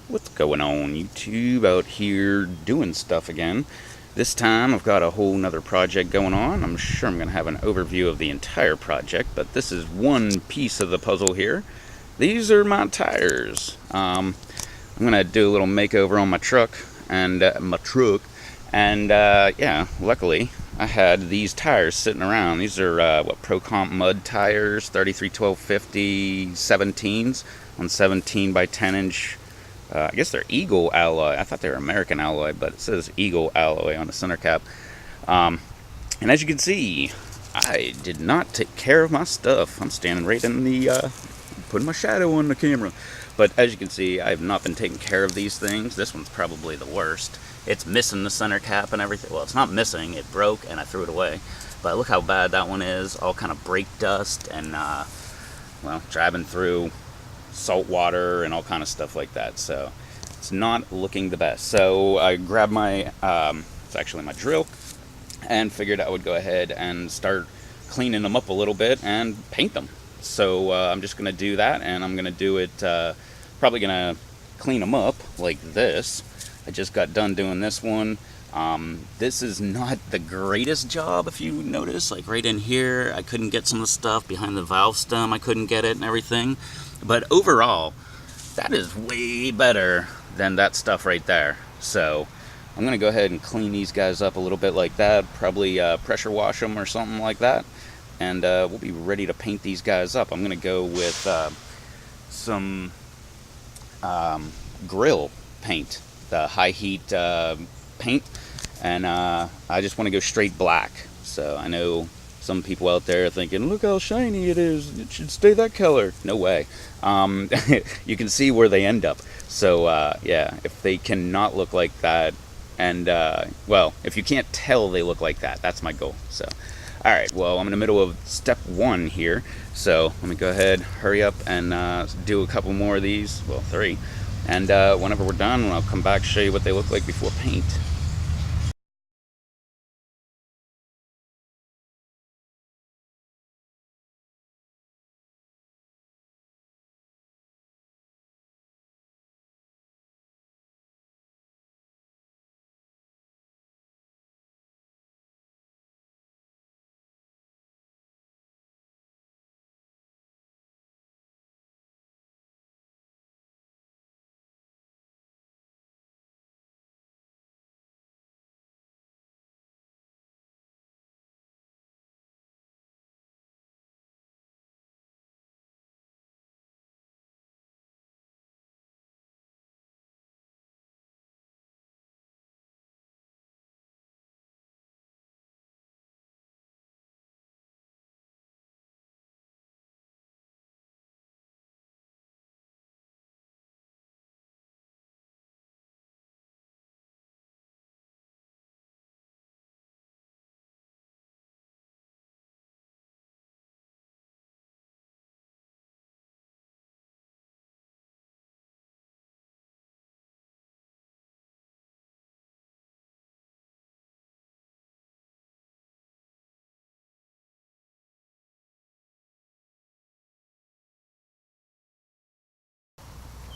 What's going on, YouTube? Out here doing stuff again. This time I've got a whole nother project going on. I'm sure I'm going to have an overview of the entire project, but this is one piece of the puzzle here. These are my tires. I'm going to do a little makeover on my truck, and yeah, luckily I had these tires sitting around. These are Pro Comp mud tires, 33 1250 17s on 17 by 10 inch. I guess they're Eagle alloy. I thought they were American alloy, but it says Eagle alloy on the center cap. And as you can see, I did not take care of my stuff. I'm standing right in the, putting my shadow on the camera. But as you can see, I have not been taking care of these things. This one's probably the worst. It's missing the center cap and everything. Well, it's not missing. It broke and I threw it away. But look how bad that one is. All kind of brake dust and, well, driving through salt water and all kind of stuff like that. So it's not looking the best. So I grabbed my, it's actually my drill, and figured I would go ahead and start cleaning them up a little bit and paint them. So I'm just going to do that, and I'm going to do it, probably going to clean them up like this. I just got done doing this one. This is not the greatest job, if you notice. Like right in here, I couldn't get some of the stuff behind the valve stem. I couldn't get it and everything. But overall, that is way better than that stuff right there. So I'm going to go ahead and clean these guys up a little bit like that. Probably pressure wash them or something like that. And we'll be ready to paint these guys up. I'm going to go with some grill paint, the high heat paint. And I just want to go straight black. So I know some people out there are thinking, look how shiny it is, it should stay that color. No way. You can see where they end up. So yeah, if they cannot look like that, and well, if you can't tell they look like that, that's my goal. So alright, well, I'm in the middle of step 1 here, so let me go ahead, hurry up, and do a couple more of these, well, 3, and whenever we're done, I'll come back, show you what they look like before paint.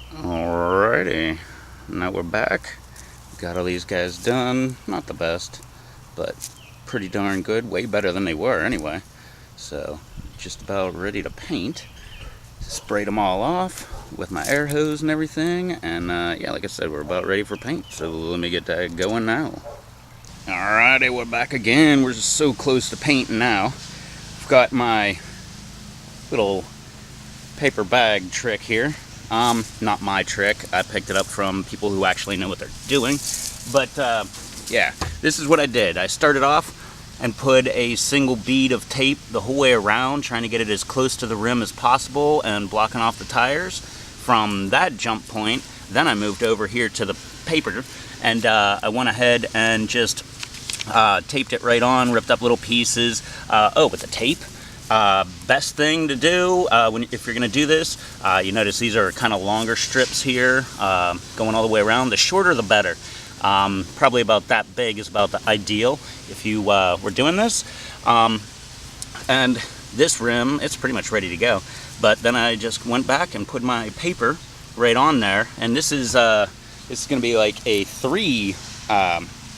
Alrighty, now we're back. Got all these guys done. Not the best, but pretty darn good. Way better than they were anyway. So just about ready to paint. Sprayed them all off with my air hose and everything. And yeah, like I said, we're about ready for paint. So let me get that going now. Alrighty, we're back again. We're just so close to painting now. I've got my little paper bag trick here. Not my trick. I picked it up from people who actually know what they're doing. But, yeah, this is what I did. I started off and put a single bead of tape the whole way around, trying to get it as close to the rim as possible and blocking off the tires. From that jump point, then I moved over here to the paper, and I went ahead and just taped it right on, ripped up little pieces. Oh, with the tape. Best thing to do if you're going to do this, you notice these are kind of longer strips here, going all the way around. The shorter the better. Probably about that big is about the ideal if you were doing this. And this rim, it's pretty much ready to go. But then I just went back and put my paper right on there. And this is going to be like a 3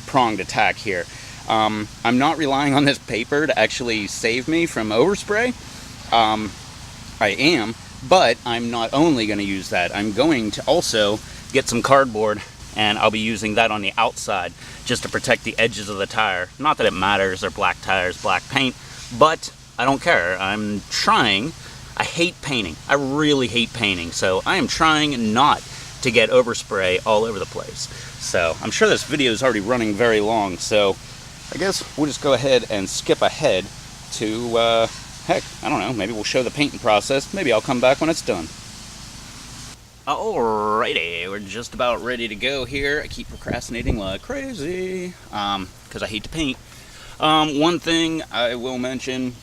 pronged attack here. I'm not relying on this paper to actually save me from overspray. I am, but I'm not only going to use that. I'm going to also get some cardboard, and I'll be using that on the outside just to protect the edges of the tire. Not that it matters, they're black tires, black paint, but I don't care. I'm trying. I hate painting. I really hate painting, so I am trying not to get overspray all over the place. So I'm sure this video is already running very long, so I guess we'll just go ahead and skip ahead to, heck, I don't know, maybe we'll show the painting process. Maybe I'll come back when it's done. Alrighty, we're just about ready to go here. I keep procrastinating like crazy, because I hate to paint. One thing I will mention,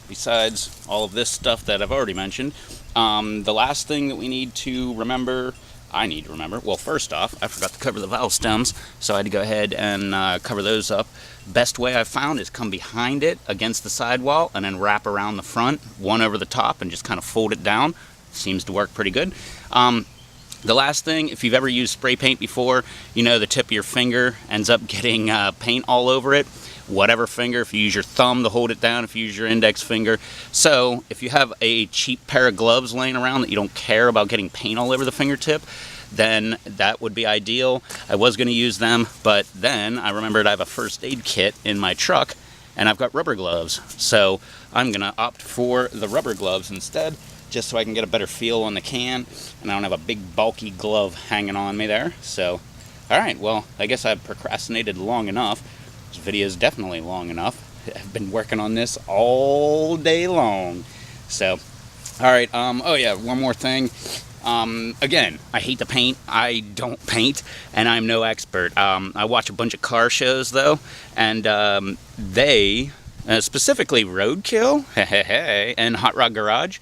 besides all of this stuff that I've already mentioned, the last thing that we need to remember, I need to remember, well, first off, I forgot to cover the valve stems, so I had to go ahead and cover those up. Best way I've found is come behind it against the sidewall and then wrap around the front, one over the top, and just kind of fold it down. Seems to work pretty good. The last thing, if you've ever used spray paint before, you know the tip of your finger ends up getting paint all over it. Whatever finger, if you use your thumb to hold it down, if you use your index finger. So if you have a cheap pair of gloves laying around that you don't care about getting paint all over the fingertip, then that would be ideal. I was going to use them, but then I remembered I have a first aid kit in my truck and I've got rubber gloves. So I'm going to opt for the rubber gloves instead, just so I can get a better feel on the can and I don't have a big bulky glove hanging on me there. So, alright, well, I guess I've procrastinated long enough. This video is definitely long enough. I've been working on this all day long. So, alright, oh yeah, one more thing. Again, I hate to paint. I don't paint, and I'm no expert. I watch a bunch of car shows, though, and they, specifically Roadkill and Hot Rod Garage,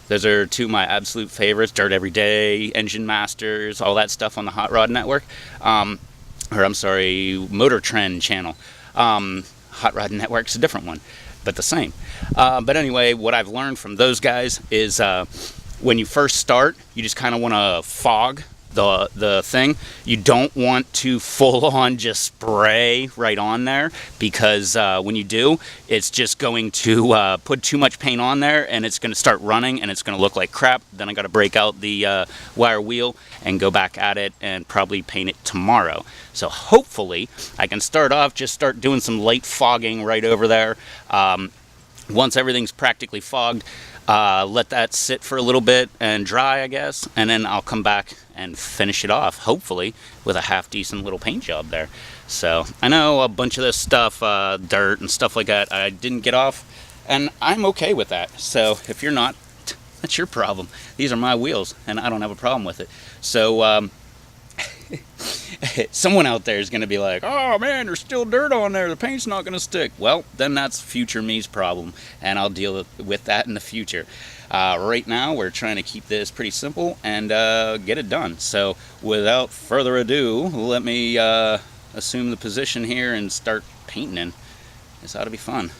those are two of my absolute favorites. Dirt Every Day, Engine Masters, all that stuff on the Hot Rod Network. Motor Trend channel. Hot Rod Network's a different one, but the same. But anyway, what I've learned from those guys is when you first start, you just kind of want to fog the thing. You don't want to full on just spray right on there, because when you do, it's just going to put too much paint on there and it's going to start running and it's going to look like crap. Then I got to break out the wire wheel and go back at it and probably paint it tomorrow. So hopefully I can start doing some light fogging right over there. Once everything's practically fogged, let that sit for a little bit and dry, I guess, and then I'll come back and finish it off, hopefully, with a half-decent little paint job there. So, I know a bunch of this stuff, dirt and stuff like that, I didn't get off, and I'm okay with that. So, if you're not, that's your problem. These are my wheels, and I don't have a problem with it. So, someone out there is going to be like, oh man, there's still dirt on there, the paint's not going to stick. Well, then that's future me's problem, and I'll deal with that in the future. Right now, we're trying to keep this pretty simple and get it done. So, without further ado, let me assume the position here and start painting. This ought to be fun.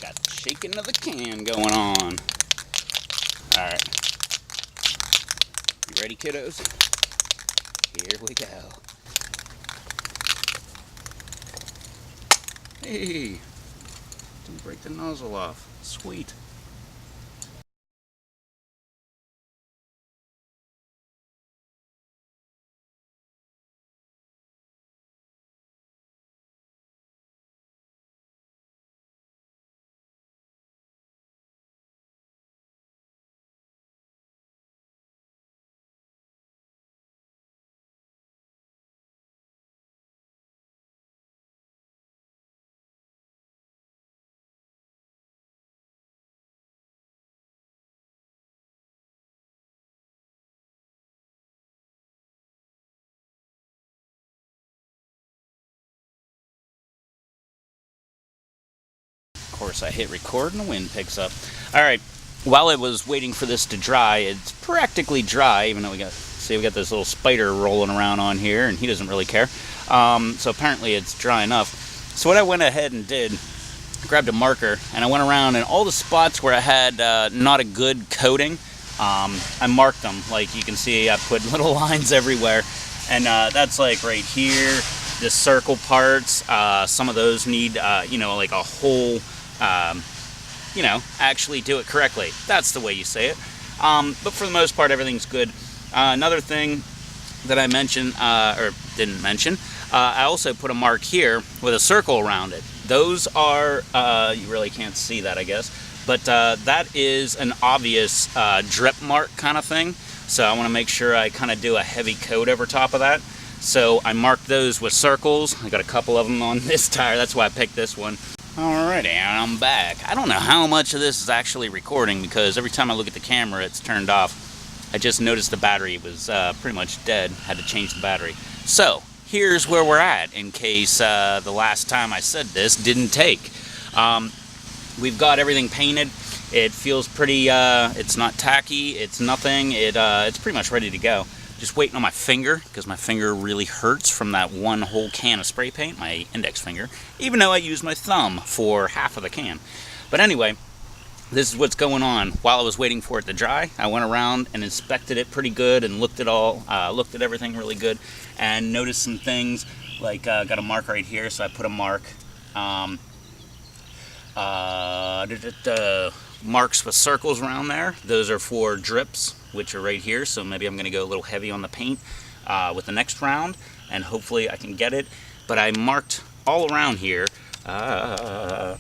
Got the shaking of the can going on. Alright. You ready, kiddos? Here we go. Hey, didn't break the nozzle off. Sweet. Of course, I hit record and the wind picks up. Alright, while I was waiting for this to dry, it's practically dry, even though we got this little spider rolling around on here, and he doesn't really care. So apparently it's dry enough. So what I went ahead and did grabbed a marker, and I went around, and all the spots where I had not a good coating, I marked them. Like you can see, I put little lines everywhere, and that's like right here, the circle parts. Some of those need, like a whole, actually do it correctly. That's the way you say it. But for the most part, everything's good. Another thing that I mentioned, or didn't mention, I also put a mark here with a circle around it. Those are, you really can't see that, I guess, but that is an obvious drip mark kind of thing. So I want to make sure I kind of do a heavy coat over top of that. So I marked those with circles. I got a couple of them on this tire. That's why I picked this one. Alrighty, and I'm back. I don't know how much of this is actually recording because every time I look at the camera, it's turned off. I just noticed the battery was pretty much dead. Had to change the battery. So here's where we're at in case the last time I said this didn't take. We've got everything painted. It feels pretty, it's not tacky, it's nothing. It's pretty much ready to go. Just waiting on my finger, because my finger really hurts from that one whole can of spray paint, my index finger, even though I used my thumb for half of the can. But anyway, this is what's going on. While I was waiting for it to dry, I went around and inspected it pretty good and looked at everything really good, and noticed some things, like got a mark right here, so I put a mark. Marks with circles around there. Those are for drips, which are right here, so maybe I'm going to go a little heavy on the paint with the next round, and hopefully I can get it. But I marked all around here, all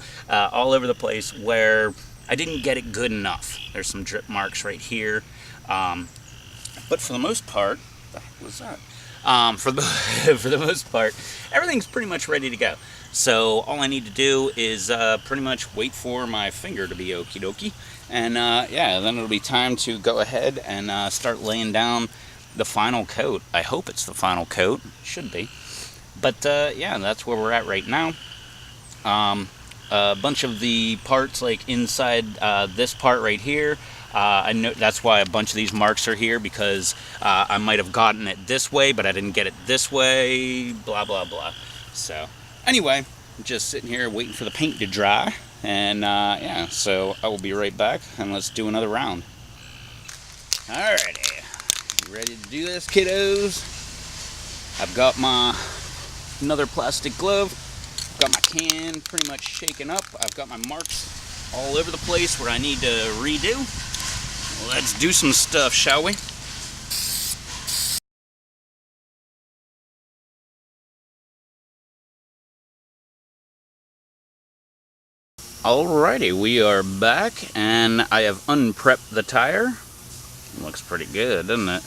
over the place where I didn't get it good enough. There's some drip marks right here, but for the most part, what the heck was that? For the most part, everything's pretty much ready to go. So all I need to do is pretty much wait for my finger to be okie dokie, and yeah, then it'll be time to go ahead and start laying down the final coat. I hope it's the final coat. Should be. But yeah, that's where we're at right now. A bunch of the parts, like inside this part right here, I know that's why a bunch of these marks are here, because I might have gotten it this way, but I didn't get it this way, blah, blah, blah. So anyway, just sitting here waiting for the paint to dry, and yeah, so I will be right back, and let's do another round. Alrighty, you ready to do this, kiddos? I've got my another plastic glove, got my can pretty much shaken up, I've got my marks all over the place where I need to redo. Let's do some stuff, shall we? Alrighty, we are back, and I have unprepped the tire. Looks pretty good, doesn't it?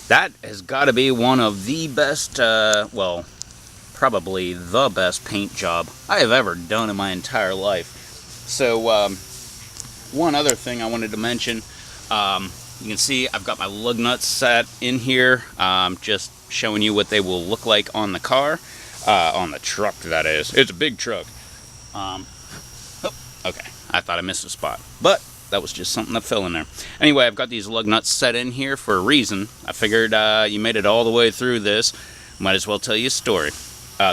That has got to be one of the best, well, probably the best paint job I have ever done in my entire life. So, one other thing I wanted to mention, you can see I've got my lug nuts set in here, just showing you what they will look like on the car, on the truck, that is. It's a big truck. Okay, I thought I missed a spot, but that was just something that fell in there. Anyway, I've got these lug nuts set in here for a reason. I figured you made it all the way through this, might as well tell you a story.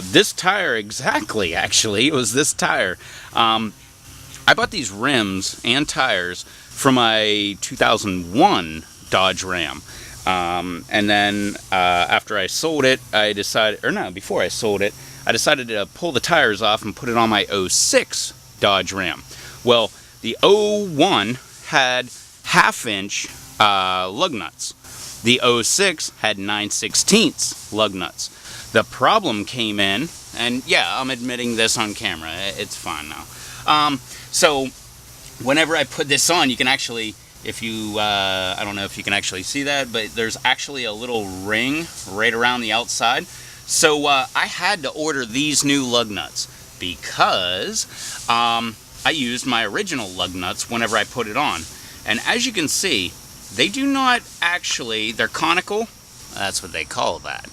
This tire exactly, actually, it was this tire. I bought these rims and tires from my 2001 Dodge Ram. And then after I sold it, I decided, or no, before I sold it, I decided to pull the tires off and put it on my 06 Dodge Ram. Well, the 01 had half-inch lug nuts. The 06 had 9/16 lug nuts. The problem came in, and yeah, I'm admitting this on camera. It's fine now. So whenever I put this on, you can actually, if you, I don't know if you can actually see that, but there's actually a little ring right around the outside. So I had to order these new lug nuts because I used my original lug nuts whenever I put it on. And as you can see, they do not actually, they're conical. That's what they call that.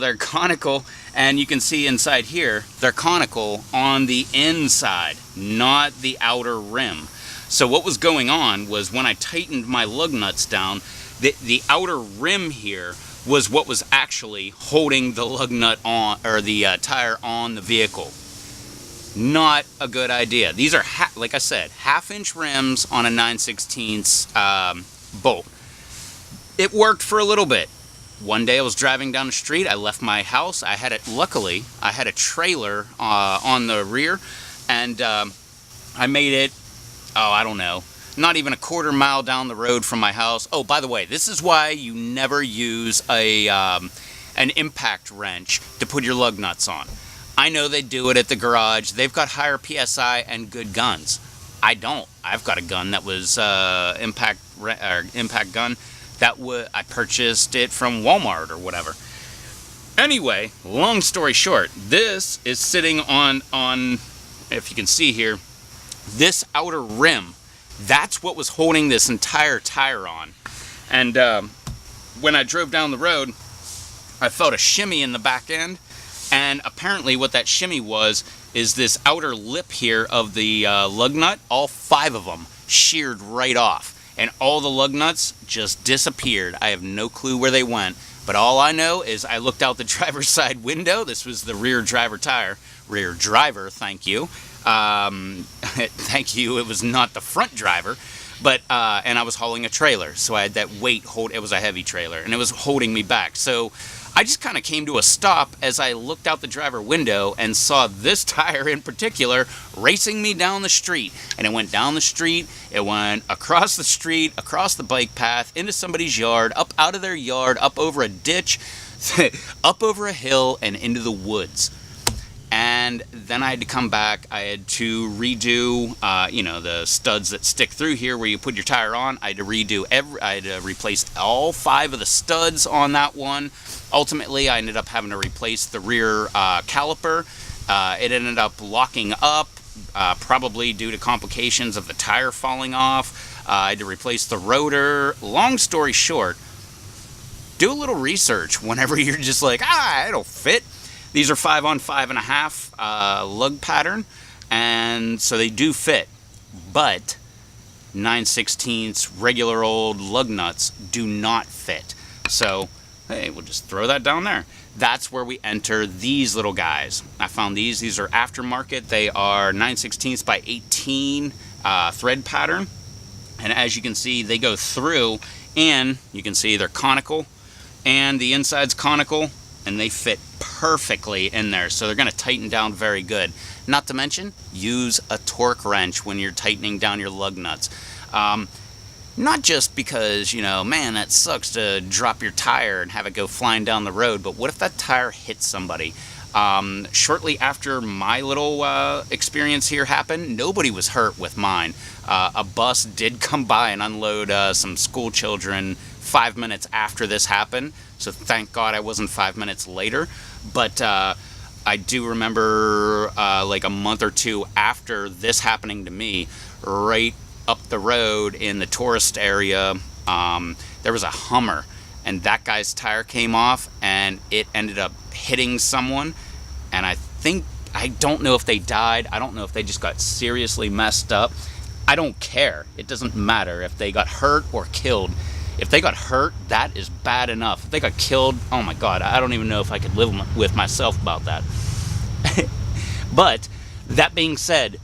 They're conical, and you can see inside here, they're conical on the inside, not the outer rim. So what was going on was when I tightened my lug nuts down, the outer rim here was what was actually holding the lug nut on, or the tire on the vehicle. Not a good idea. These are, like I said, 1/2-inch rims on a 9/16 bolt. It worked for a little bit. One day I was driving down the street. I left my house. Luckily, I had a trailer on the rear, and I made it, I don't know, not even a 1/4 mile down the road from my house. Oh, by the way, this is why you never use an impact wrench to put your lug nuts on. I know they do it at the garage. They've got higher PSI and good guns. I don't. I've got a gun that was impact gun. I purchased it from Walmart or whatever. Anyway, long story short, this is sitting on, if you can see here, this outer rim. That's what was holding this entire tire on. And when I drove down the road, I felt a shimmy in the back end. And apparently what that shimmy is this outer lip here of the lug nut. All 5 of them sheared right off. And all the lug nuts just disappeared. I have no clue where they went. But all I know is I looked out the driver's side window. This was the rear driver tire. Rear driver, thank you. Thank you, it was not the front driver. But, and I was hauling a trailer. So I had that weight it was a heavy trailer. And it was holding me back. So I just kind of came to a stop as I looked out the driver window and saw this tire in particular racing me down the street. And it went down the street, it went across the street, across the bike path, into somebody's yard, up out of their yard, up over a ditch, up over a hill, and into the woods. And then I had to come back. I had to redo, the studs that stick through here where you put your tire on. I had to replace all 5 of the studs on that one. Ultimately, I ended up having to replace the rear caliper. It ended up locking up, probably due to complications of the tire falling off. I had to replace the rotor. Long story short, do a little research whenever you're just like, it'll fit. These are 5 on 5.5 lug pattern, and so they do fit. But 9/16 regular old lug nuts do not fit. So, hey, we'll just throw that down there. That's where we enter these little guys. I found these. These are aftermarket. They are 9/16 by 18 thread pattern. And as you can see, they go through, and you can see they're conical, and the inside's conical, and they fit perfectly in there. So they're going to tighten down very good. Not to mention, use a torque wrench when you're tightening down your lug nuts. Not just because, man, that sucks to drop your tire and have it go flying down the road, but what if that tire hits somebody? Shortly after my little experience here happened, nobody was hurt with mine. A bus did come by and unload some school children 5 minutes after this happened, so thank God I wasn't 5 minutes later. But I do remember like a month or 2 after this happening to me, right up the road in the tourist area, there was a Hummer, and that guy's tire came off, and it ended up hitting someone, and I don't know if they died. I don't know if they just got seriously messed up. I don't care. It doesn't matter if they got hurt or killed. If they got hurt, that is bad enough. If they got killed, oh my God, I don't even know if I could live with myself about that. But that being said,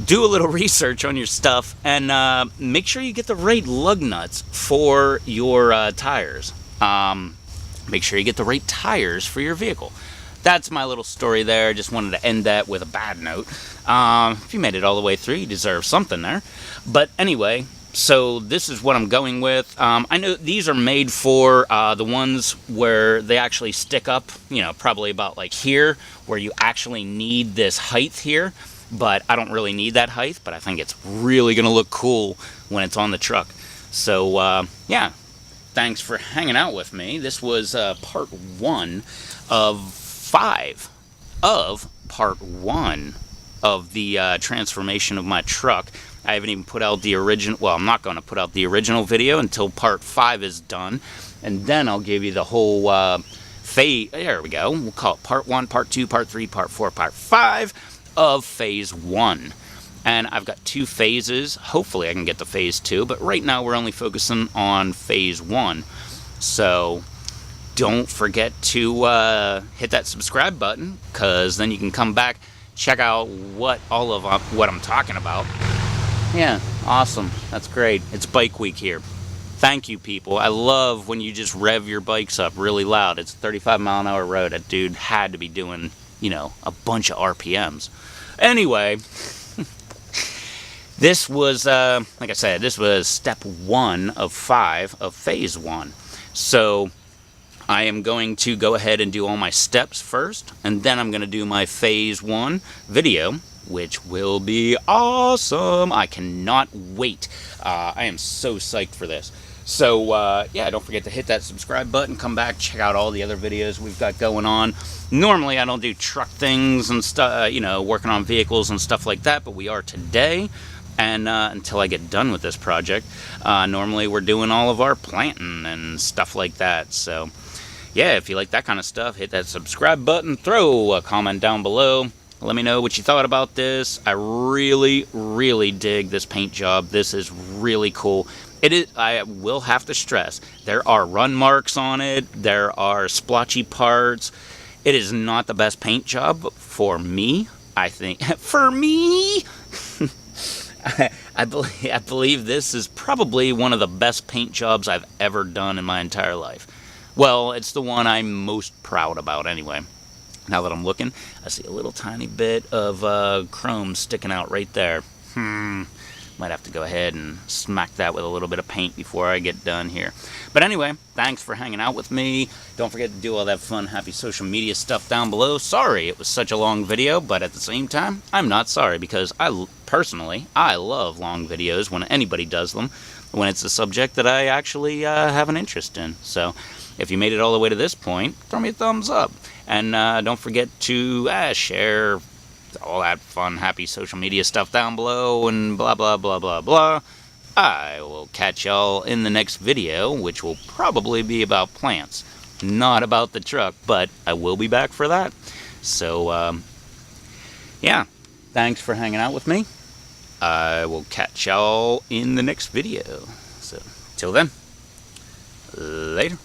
do a little research on your stuff, and make sure you get the right lug nuts for your tires. Make sure you get the right tires for your vehicle. That's my little story there. Just wanted to end that with a bad note. If you made it all the way through, you deserve something there. But anyway, so this is what I'm going with. I know these are made for the ones where they actually stick up, probably about like here, where you actually need this height here. But I don't really need that height, but I think it's really going to look cool when it's on the truck. So, yeah, thanks for hanging out with me. This was part 1 of 5 of part 1 of the transformation of my truck. I haven't even put out the original, well, I'm not going to put out the original video until part 5 is done. And then I'll give you the whole phase, there we go. We'll call it part 1, part 2, part 3, part 4, part 5. Of phase 1, and I've got 2 phases. Hopefully I can get to phase 2, but right now we're only focusing on phase 1. So don't forget to hit that subscribe button, because then you can come back, check out what I'm talking about. Yeah, awesome. That's great. It's bike week here. Thank you, people. I love when you just rev your bikes up really loud. It's a 35-mile-an-hour road. That dude had to be doing, a bunch of RPMs. Anyway, this was, like I said, this was step 1 of 5 of phase 1. So I am going to go ahead and do all my steps first, and then I'm going to do my phase 1 video, which will be awesome. I cannot wait. I am so psyched for this. So, yeah, don't forget to hit that subscribe button. Come back, check out all the other videos we've got going on. Normally, I don't do truck things and stuff, working on vehicles and stuff like that, but we are today. And until I get done with this project, normally we're doing all of our planting and stuff like that. So, yeah, if you like that kind of stuff, hit that subscribe button. Throw a comment down below. Let me know what you thought about this. I really, really dig this paint job. This is really cool. It is. I will have to stress, there are run marks on it. There are splotchy parts. It is not the best paint job for me, I think. For me? I believe this is probably one of the best paint jobs I've ever done in my entire life. Well, it's the one I'm most proud about anyway. Now that I'm looking, I see a little tiny bit of chrome sticking out right there. Might have to go ahead and smack that with a little bit of paint before I get done here. But anyway, thanks for hanging out with me. Don't forget to do all that fun, happy social media stuff down below. Sorry it was such a long video, but at the same time, I'm not sorry because personally, I love long videos when anybody does them, when it's a subject that I actually have an interest in. So if you made it all the way to this point, throw me a thumbs up. And don't forget to share all that fun, happy social media stuff down below and blah, blah, blah, blah, blah. I will catch y'all in the next video, which will probably be about plants. Not about the truck, but I will be back for that. So, yeah, thanks for hanging out with me. I will catch y'all in the next video. So, till then, later.